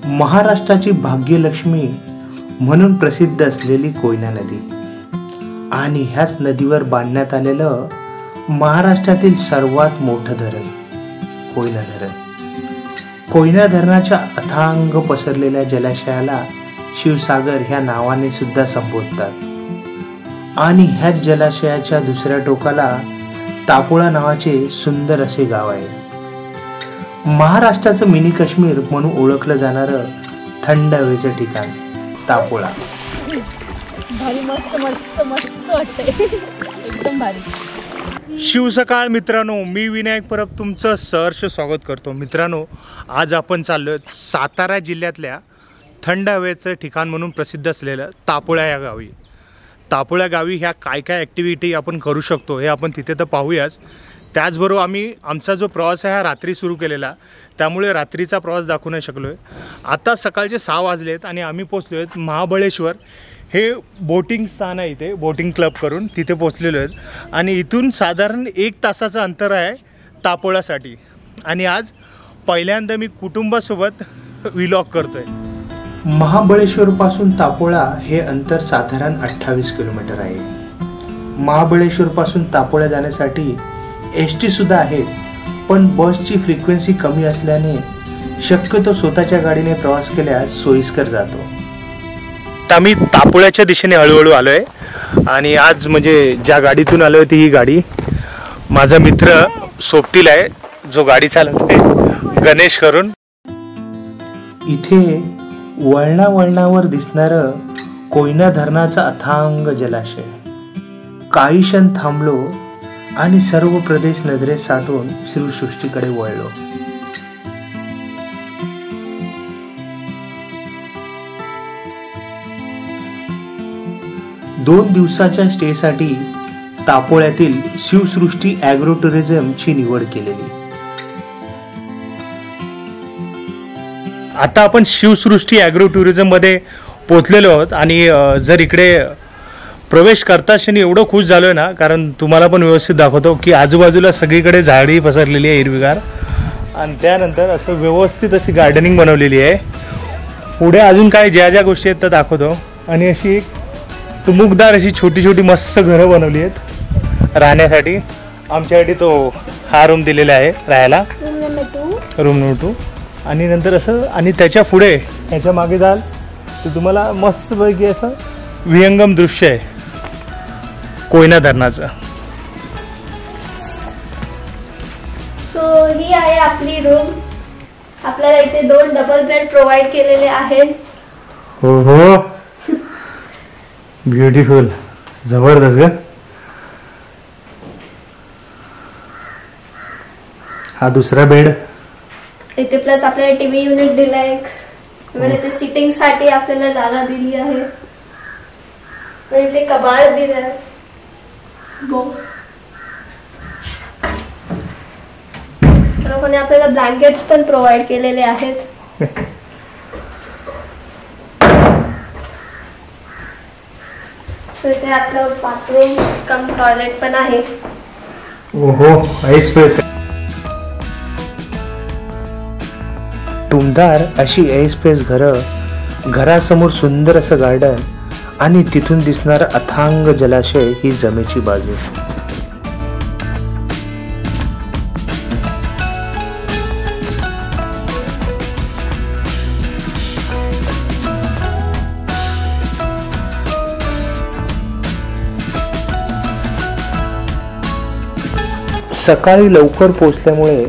महाराष्ट्राची भाग्यलक्ष्मी म्हणून प्रसिद्ध असलेली कोयना नदी आणि ह्याच नदीवर बांधण्यात आलेलं महाराष्ट्रातील सर्वात मोठं धरण कोयना धरण. कोयना धरणाच्या अथांग पसरलेल्या जलाशयाला शिवसागर ह्या नावाने सुद्धा संबोधतात आणि ह्याच जलाशयाच्या दुसऱ्या टोकाला तापोळा नावाचे सुंदर असे गाव आहे. महाराष्ट्राचं मिनी काश्मीर म्हणून ओळखलं जाणारं थंड हवेचं ठिकाण तापोळा. भारी मस्त मस्त मस्त वाटतंय एकदम भारी. शिवसकाळ मित्रांनो, मी विनायक परब तुमचं सहर्ष स्वागत करतो. मित्रांनो, आज आपण चाललोय सातारा जिल्ह्यातल्या थंड हवेचं ठिकाण म्हणून प्रसिद्ध असलेलं तापोळा या गावी. तापोळा गावी ह्या काय काय ॲक्टिव्हिटी आपण करू शकतो हे आपण तिथे तर पाहूयाच. त्याचबरोबर आम्ही आमचा जो प्रवास आहे हा रात्री सुरू केलेला, त्यामुळे रात्रीचा प्रवास दाखवू नाही शकलो आहे. आता सकाळचे 6 वाजलेत आणि आम्ही पोचलो आहेत महाबळेश्वर. हे बोटिंग स्थान आहे, इथे बोटिंग क्लब करून तिथे पोचलेलो आहेत आणि इथून साधारण 1 तासाचं अंतर आहे तापोळासाठी. आणि आज पहिल्यांदा मी कुटुंबासोबत व्लॉग करतोय. महाबळेश्वरपासून तापोळा हे अंतर साधारण 28 किलोमीटर आहे. महाबळेश्वरपासून तापोळा जाण्यासाठी एसटी सुद्धा आहेत, पण बसची फ्रिक्वेन्सी कमी असल्याने शक्यतो स्वतःच्या गाडीने प्रवास केल्यास सोयीस्कर जातो. आम्ही तापोळ्याच्या दिशेने हळूहळू आलोय आणि आज म्हणजे ज्या गाडीतून आलोय ती ही गाडी. माझा मित्र सोबतीला आहे जो गाडी चालवतोय, गणेश करून. इथे वळणावर दिसणारं कोयना धरणाचा अथांग जलाशय. काही क्षण थांबलो आणि सर्व प्रदेश नजरेत साठवून श्रीसृष्टीकडे वळलो. दोन दिवसाच्या स्टेसाठी तापोळ्यातील शिवसृष्टी ॲग्रो टुरिझमची निवड केलेली. आता आपण शिवसृष्टी ॲग्रो टुरिझम मध्ये पोहोचलेलो आहोत आणि जर इकडे प्रवेश करताच एवढं खुश झालोय ना, कारण तुम्हाला पण व्यवस्थित दाखवतो की आजूबाजूला सगळीकडे झाडी पसरलेली आहे हिरवीगार आणि त्यानंतर असं व्यवस्थित अशी गार्डनिंग बनवलेली आहे. पुढे अजून काय ज्या ज्या गोष्टी आहेत त्या दाखवतो. आणि अशी एक चुमुकदार अशी छोटी छोटी मस्त घरं बनवली आहेत राहण्यासाठी. आमच्यासाठी तो हा रूम दिलेला आहे राहायला, रूम नंबर 2. आणि नंतर असं आणि त्याच्या पुढे त्याच्या मागे जाल तर तुम्हाला मस्तपैकी असं विहंगम दृश्य आहे कोयना धरणाचं. सो ही आहे आपली रूम. आपल्याला इथे 2 डबल बेड प्रोव्हाइड केलेले आहेत. हो हो, ब्युटिफुल, जबरदस्त ग. हा दुसरा बेड. इथे प्लस आपल्याला टीव्ही युनिट दिला एक. इथे सिटिंग साठी आपल्याला जागा दिली आहे. इथे कबाड दिलाय. लोकांनी आपल्याला ब्लँकेट्स पण प्रोव्हाइड केलेले आहेत. इथे आपलं बाथरूम कम टॉयलेट पण आहे. ओहो, हाय स्पेस. टुमदार अशी ए स्पेस घरं, घरासमोर सुंदर असं गार्डन आणि तिथून दिसणारा अथांग जलाशय ही जमेची बाजू. सकाळी लवकर पोचल्यामुळे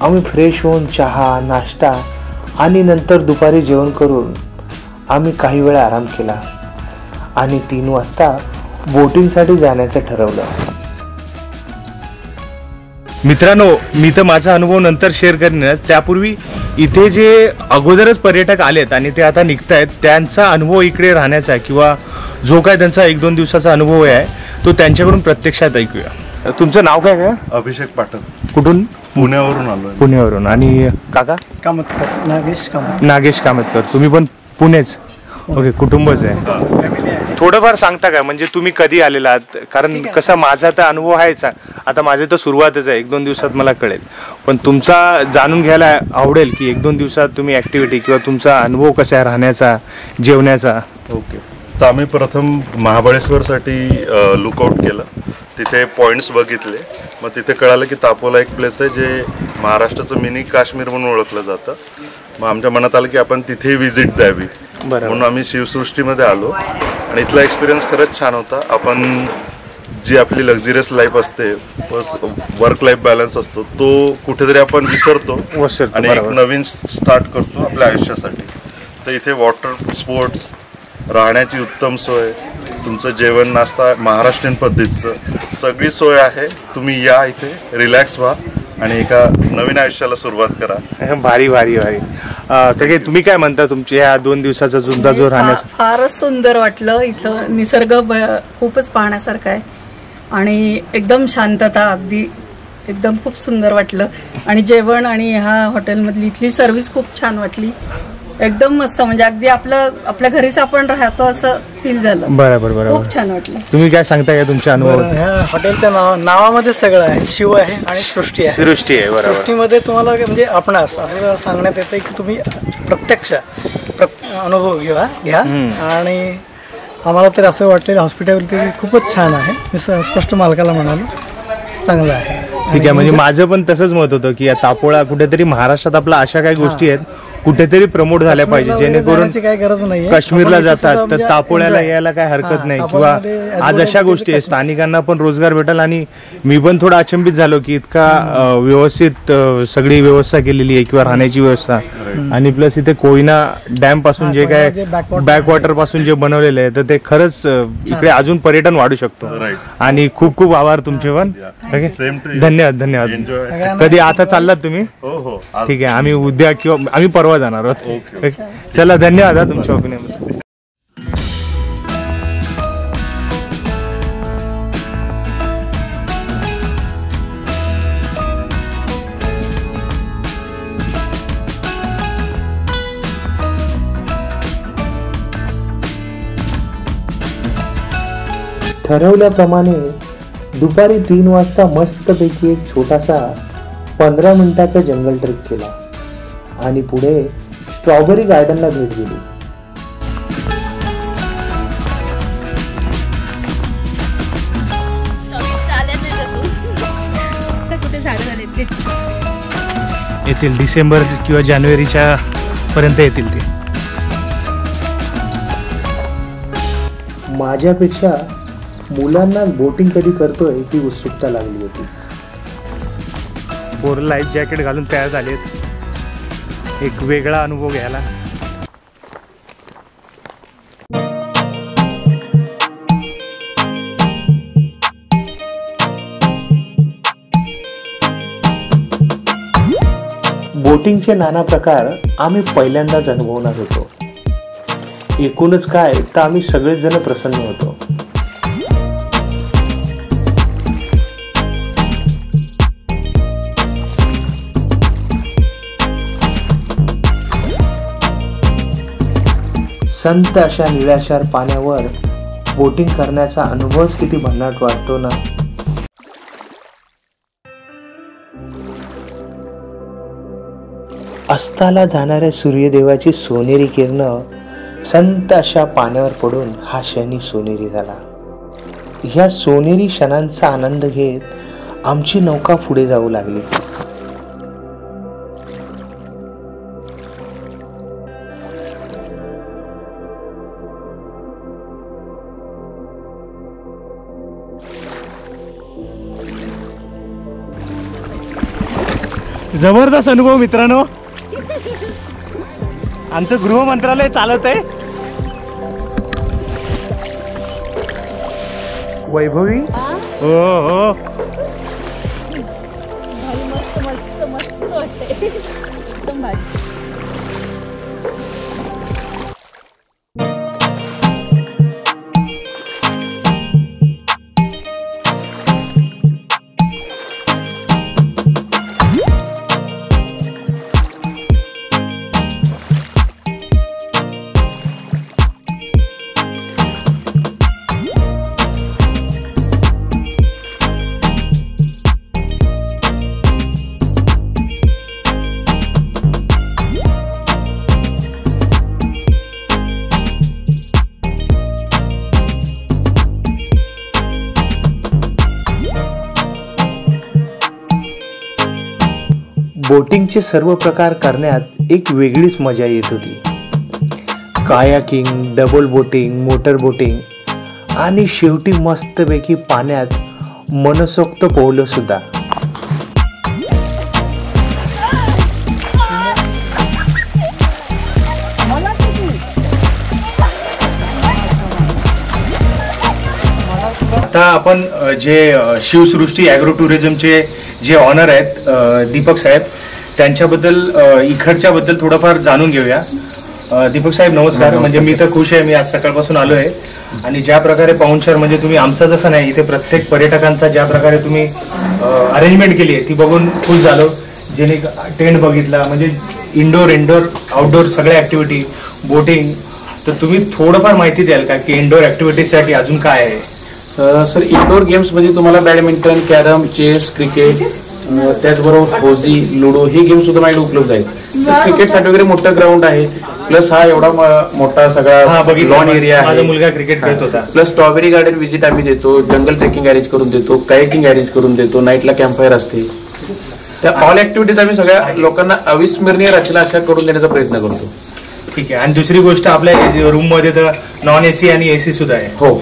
आम्ही फ्रेश होऊन चहा, नाश्ता आणि नंतर दुपारी जेवण करून आम्ही काही वेळ आराम केला आणि 3 वाजता बोटिंगसाठी जाण्याचं ठरवलं. मित्रांनो, मी तर माझा अनुभव नंतर शेअर करेनच. त्यापूर्वी इथे जे अगोदरच पर्यटक आलेत आणि ते आता निघतायत, त्यांचा अनुभव इकडे राहण्याचा किंवा जो काय त्यांचा 1-2 दिवसाचा अनुभव आहे तो त्यांच्याकडून प्रत्यक्षात ऐकूया. तुमचं नाव काय? अभिषेक पाटक. कुठून? पुण्यावरून आलो. पुण्यावरून. आणि काका? कामतकर, नागेश कामतकर. नागेश कामतकर. तुम्ही पण पुणेच? ओके, कुटुंबच आहे. थोडंफार सांगता का, म्हणजे तुम्ही कधी आलेला आहात? कारण कसा माझा तर अनुभव आहेच, आता माझी तर सुरुवातच आहे, 1-2 दिवसात मला कळेल, पण तुमचा जाणून घ्यायला आवडेल की 1-2 दिवसात तुम्ही ऍक्टिव्हिटी किंवा तुमचा अनुभव कसा आहे राहण्याचा, जेवण्याचा. ओके. तर आम्ही प्रथम महाबळेश्वरसाठी लुकआउट केलं, तिथे पॉईंट्स बघितले. मग तिथे कळालं की तापोला एक प्लेस आहे जे महाराष्ट्राचं मिनी काश्मीर म्हणून ओळखलं जातं. मग आमच्या मनात आलं की आपण तिथे व्हिजिट द्यावी, म्हणून आम्ही शिवसृष्टीमध्ये आलो आणि इथला एक्सपिरियन्स खरंच छान होता. आपण जी आपली लक्झरियस लाईफ असते, वर्क लाईफ बॅलन्स असतो, तो कुठेतरी आपण विसरतो आणि एक नवीन स्टार्ट करतो आपल्या आयुष्यासाठी. तर इथे वॉटर स्पोर्ट्स, राहण्याची उत्तम सोय, तुमचं जेवण नाश्ता महाराष्ट्रीयन पद्धतीचं सगळी सोय आहे. तुम्ही या इथे, रिलॅक्स व्हा आणि एका नवीन आयुष्याला सुरुवात करा. भारी भारी भारी. काही तुम्ही काय म्हणता, तुमच्या ह्या 2 दिवसाचा जुंदा जो राहण्याचा? फारच सुंदर वाटलं. इथं निसर्ग खूपच पाहण्यासारखा आहे आणि एकदम शांतता, अगदी एकदम खूप सुंदर वाटलं. आणि जेवण आणि ह्या हॉटेलमधली इथली सर्व्हिस खूप छान वाटली, एकदम मस्त. म्हणजे अगदी आपल्या घरीच आपण राहतो असं फील झालं. बरोबर बरोबर, खूप छान वाटलं. तुम्ही काय सांगता का तुमच्या अनुभव? ह्या हॉटेलच्या नावामध्ये सगळं आहे, शिव आहे आणि सृष्टी आहे. सृष्टी आहे, बरोबर. सृष्टीमध्ये तुम्हाला म्हणजे आपणास असं सांगण्यात येतं की तुम्ही प्रत्यक्ष अनुभव घ्या. आणि आम्हाला तर असं वाटलेलं हॉस्पिटॅलिटी खूपच छान आहे. मी स्पष्ट मालकाला म्हणालो चांगलं आहे. ठीक आहे, म्हणजे माझं पण तसंच मत होतं की तापोळा कुठेतरी महाराष्ट्रात आपल्या अशा काही गोष्टी आहेत कुठेतरी प्रमोट झाल्या पाहिजे, जेणेकरून काही गरज नाही. काश्मीरला जातात तर तापोळ्याला यायला काय हरकत नाही, किंवा आज अशा गोष्टी आहेत स्थानिकांना पण रोजगार भेटेल. आणि मी पण थोडा अचंबित झालो की इतका व्यवस्थित सगळी व्यवस्था केलेली आहे, किंवा राहण्याची व्यवस्था, आणि प्लस इथे कोयना डॅम पासून जे काय बॅकवॉटर पासून जे बनवलेलं आहे, तर ते खरंच इकडे अजून पर्यटन वाढू शकतो. आणि खूप खूप आभार तुमचे पण. धन्यवाद धन्यवाद. कधी आता चाललात तुम्ही? ठीक आहे, आम्ही उद्या किंवा आम्ही परवा जाणार आहोत. चला, धन्यवाद तुमच्या ओपिनियन. ठरवल्याप्रमाणे दुपारी 3 वाजता मस्तपैकी एक छोटासा 15 मिनिटाचा जंगल ट्रेक केला आणि पुढे स्ट्रॉबेरी गार्डनला भेट दिली. येतील डिसेंबर किंवा जानेवारीच्या पर्यंत येतील ते. माझ्यापेक्षा मुलांना बोटिंग कधी करतोय ती उत्सुकता लागली होती. पोरं लाईफ जॅकेट घालून तयार झालेत एक वेगळा अनुभव घ्यायला. बोटिंगचे नाना प्रकार आम्ही पहिल्यांदाच अनुभवणार होतो. एकूणच काय तर आम्ही सगळेच जण प्रसन्न होतो. संत अशा निळाशार पाण्यावर बोटिंग करण्याचा अनुभवच किती भन्नाट वाटतो ना. अस्ताला जाणाऱ्या सूर्यदेवाची सोनेरी किरणं संत अशा पाण्यावर पडून हा क्षणी सोनेरी झाला. ह्या सोनेरी क्षणांचा आनंद घेत आमची नौका पुढे जाऊ लागली. जबरदस्त अनुभव मित्रांनो. आमचं गृह मंत्रालय चालत आहे. वैभवी हो हो मस्त मस्त मस्त वाटते एकदम भारी. बोटिंगचे सर्व प्रकार करण्यात एक वेगळीच मजा येत होती. Kayaking, double boating, motor boating आणि शेवटी मस्तपैकी पाण्यात मनसोक्त पोहलं सुद्धा. आता आपण जे शिवसृष्टी ॲग्रो टुरिझमचे जे ऑनर आहेत दीपक साहेब, त्यांच्याबद्दल इकडच्याबद्दल थोडंफार जाणून घेऊया. दीपक साहेब नमस्कार. म्हणजे मी तर खुश आहे, मी आज सकाळपासून आलो आहे आणि ज्या प्रकारे पाहुणचार म्हणजे तुम्ही आमचा जसं नाही, इथे प्रत्येक पर्यटकांचा ज्या प्रकारे तुम्ही अरेंजमेंट केली आहे ती बघून खुश झालो. जेणे टेंट बघितला, म्हणजे इंडोर आउटडोर सगळ्या ऍक्टिव्हिटी, बोटिंग. तर तुम्ही थोडंफार माहिती द्याल का की इंडोर ऍक्टिव्हिटीसाठी अजून काय आहे? सर, इंडोर गेम्समध्ये तुम्हाला बॅडमिंटन, कॅरम, चेस, क्रिकेट, त्याचबरोबर होजी, लुडो हे गेम सुद्धा माझ्याकडे उपलब्ध आहेत. क्रिकेटसाठी वगैरे मोठं ग्राउंड आहे, प्लस हा एवढा मोठा सगळा लॉन एरिया आहे. माझा मुलगा क्रिकेट खेळत होता. प्लस स्ट्रॉबेरी गार्डन व्हिजिट आम्ही देतो, जंगल ट्रेकिंग अरेंज करून देतो, कायकिंग अरेंज करून देतो, नाईटला कॅम्पफायर असते. त्या ऑल ऍक्टिव्हिटीज आम्ही सगळ्या लोकांना अविस्मरणीय राहतील अशा करून देण्याचा प्रयत्न करतो. ठीक आहे. आणि दुसरी गोष्ट, आपल्या रूम मध्ये तर नॉन एसी आणि एसी सुद्धा आहे. हो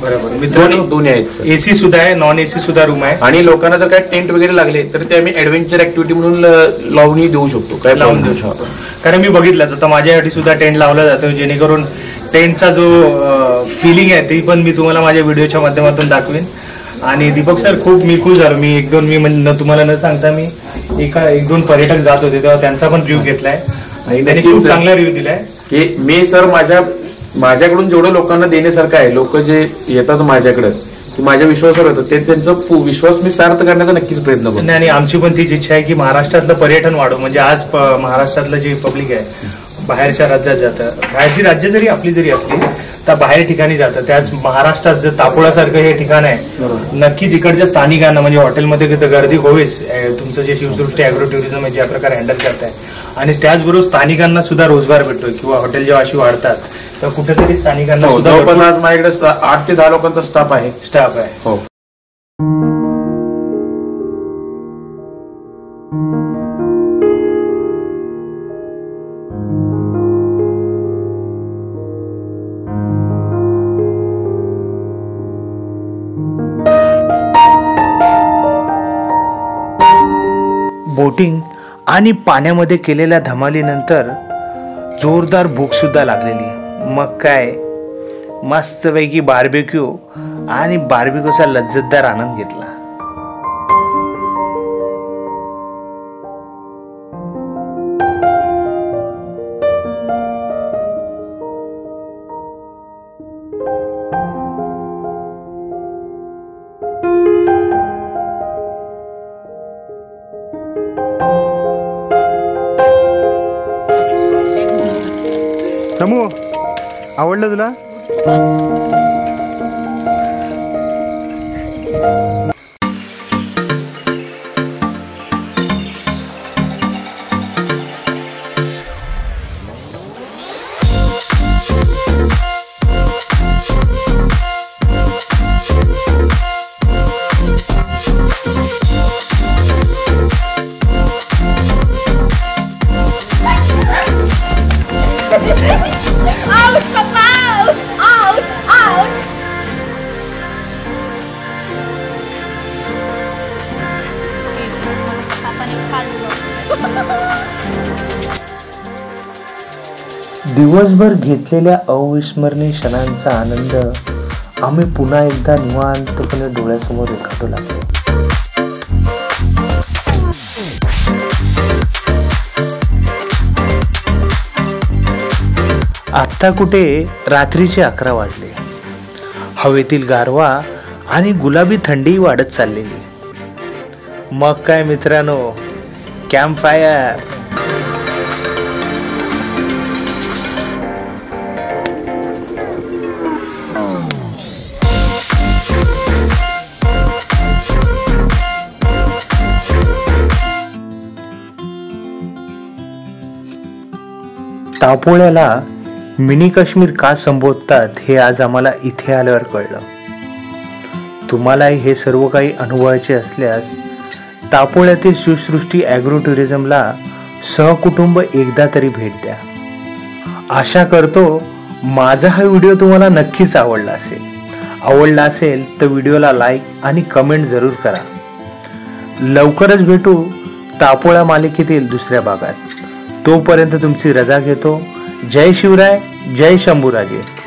बरोबर, दोन्ही आहेत. एसी सुद्धा आहे, नॉन एसी सुद्धा रूम आहे. आणि लोकांना जर काय टेंट वगैरे लागले तर ते आम्ही ऍडव्हेंचर ऍक्टिव्हिटी म्हणून लावूनही देऊ शकतो, काय लावून देऊ शकतो. कारण मी बघितलं आता माझ्यासाठी सुद्धा टेंट लावला जातो, जेणेकरून टेंटचा जो फिलिंग आहे ती पण मी तुम्हाला माझ्या व्हिडिओच्या माध्यमातून दाखवेन. आणि दीपक सर, खूप मी खुश झालो. मी तुम्हाला न सांगता मी एक दोन पर्यटक जात होते तेव्हा त्यांचा पण रिव्ह्यू घेतलाय आणि त्यांनी खूप चांगला रिव्ह्यू दिलाय. की मी सर माझ्याकडून जेवढं लोकांना देण्यासारखं आहे, लोक जे येतात माझ्याकडे माझ्या विश्वासावर येतात, ते त्यांचा विश्वास मी सार्थ करण्याचा नक्कीच प्रयत्न करतो. आणि आमची पण तीच इच्छा आहे की महाराष्ट्रातलं पर्यटन वाढव. म्हणजे आज महाराष्ट्रातलं जे पब्लिक आहे बाहेरच्या राज्यात जातं, बाहेरची राज्य जरी आपली जरी असली तर बाहेर ठिकाणी जातं. त्याच महाराष्ट्रात जर तापोळासारखं हे ठिकाण आहे, नक्कीच इकडच्या स्थानिकांना म्हणजे हॉटेलमध्ये गर्दी होईच. तुमचं जे शिवसृष्टी ॲग्रो टुरिझम आहे ज्या प्रकारे हँडल करताय, आणि त्याचबरोबर स्थानिकांना सुद्धा रोजगार भेटतोय किंवा हॉटेल जेव्हा अशी वाढतात तर कुठेतरी स्थानिकांना सुद्धा जवळपास माझ्याकडे 8 ते 10 लोकांचा स्टाफ आहे. हो. बोटिंग आणि पाण्यामध्ये केलेल्या धमालीनंतर जोरदार भूक सुद्धा लागलेली. मग काय, मस्तपैकी बार्बेक्यू आणि बार्बेक्यूचा लज्जतदार आनंद घेतला. समू, आवडलं तुला? दिवसभर घेतलेल्या अविस्मरणीय क्षणांचा आनंद आम्ही पुन्हा एकदा निवांतपणे डोळ्यासमोर रेखाटू लागलो. आत्ता कुठे रात्रीचे 11 वाजले. हवेतील गारवा आणि गुलाबी थंडी वाढत चाललेली. मग काय मित्रांनो, कॅम्प फायर. तापोळ्याला मिनी काश्मीर का संबोधतात हे आज आम्हाला इथे आल्यावर कळलं. तुम्हालाही हे सर्व काही अनुभवायचे असल्यास तापोळ्यातील शिवसृष्टी ॲग्रो टुरिझमला सहकुटुंब एकदा तरी भेट द्या. आशा करतो माझा हा व्हिडिओ तुम्हाला नक्कीच आवडला असेल तर व्हिडिओला लाईक आणि कमेंट जरूर करा. लवकरच भेटू तापोळा मालिकेतील दुसऱ्या भागात. तोपर्यंत तुमची रजा घेतो. जय शिवराय, जय शंभूराजे.